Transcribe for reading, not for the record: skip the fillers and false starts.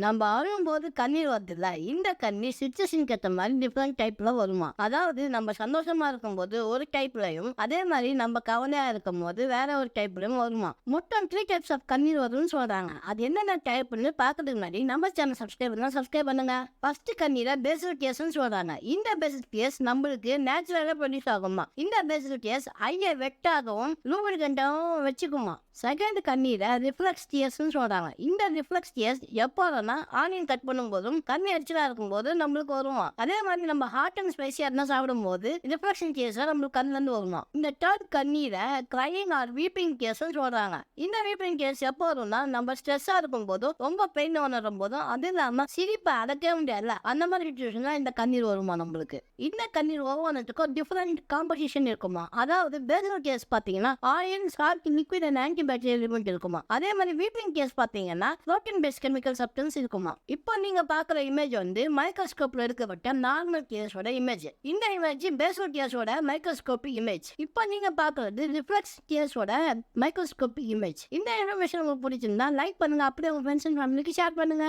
நம்ம அழும்போது கண்ணீர் வருதுல்ல, இந்த கண்ணீர் சிச்சுவேஷனுக்கு ஏத்த மாரி டிஃபரெண்ட் டைப்ல வருமாம். அதாவது நம்ம சந்தோஷமா இருக்கும்போது ஒரு டைப்லயும், அதே மாரி நம்ம கவலையா இருக்கும்போது வேற ஒரு டைப்லயும் வருமாம். மொத்தம் 3 டைப்ஸ் ஆஃப் கண்ணீர் வரும்னு சொல்றாங்க. அது என்னென்ன டைப்ன்னு பார்க்கறதுக்கு முன்னாடி நம்ம சேனல் சப்ஸ்கிரைப் பண்ணுங்க. ஃபர்ஸ்ட் கண்ணீரை பேசில் டியர்ஸ்ன்னு சொல்றாங்க. இந்த பேசில் டியர்ஸ் நம்மளுக்கு நேச்சுரலா ப்ரொடியூஸ் ஆகுமா. இந்த பேசில் டியர்ஸ் ஐய வெட்டாகவும் லூபிரிகண்டாகவும் வச்சுக்குமா. செகண்ட் கண்ணீரை ரிஃப்ளெக்ஸ் டியர்ஸ்ன்னு சொல்றாங்க. இந்த ரிஃப்ளெக்ஸ் டியர்ஸ் எப்போ ஆனியன் கட் பண்ணும்போதும் கண்ணி எரிச்சலா இருக்கும்போது நம்மளுக்கு வருமா. அதே மாதிரி நம்ம ஹாட் அண்ட் ஸ்பைசியா இருந்தா சாப்பிடும்போது ரிஃப்ளெக்ஷன் கேஸ் நம்மளுக்கு கண்ணுல இருந்து வருமா. இந்த தேர்ட் கண்ணீரை கிரைங் ஆர் வீப்பிங் கேஸ் சொல்றாங்க. இந்த வீப்பிங் கேஸ் எப்போ வரும்னா நம்ம ஸ்ட்ரெஸ்ஸா இருக்கும் போதும் ரொம்ப பெயின் உணரும் போதும், அது இல்லாம சிரிப்பை அடக்கவே முடியாதுல, அந்த மாதிரி சுச்சுவேஷன்ல இந்த கண்ணீர் வருமா நம்மளுக்கு. இந்த கண்ணீர் ஒவ்வொன்றுக்கும் டிஃபரெண்ட் காம்பசிஷன் இருக்குமா. அதாவது பேசில் கேஸ் பாத்தீங்கன்னா oil salt liquid and antibacterial element இருக்குமா. அதே மாதிரி வீப்பிங் கேஸ் பாத்தீங்கன்னா புரோட்டீன் பேஸ்ட் கெமிக்கல் சப்ஸ்டன்ஸ் இருக்குமா. இப்போ நீங்க பாக்குற இமேஜ் வந்து மைக்ரோஸ்கோப்ல எடுக்கப்பட்ட நார்மல் கேஸோட இமேஜ். இந்த இமேஜ் பேசல் கேஸோட மைக்ரோஸ்கோபிக் இமேஜ். இப்போ நீங்க பாக்குறது ரிஃப்ளெக்ஸ் கேஸோட மைக்ரோஸ்கோபிக் இமேஜ். இந்த இன்ஃபர்மேஷன் உங்களுக்கு பிடிச்சிருந்தா லைக் பண்ணுங்க, அப்படியே உங்க ஃப்ரெண்ட்ஸ் அண்ட் ஃபேமிலிக்கு ஷேர் பண்ணுங்க.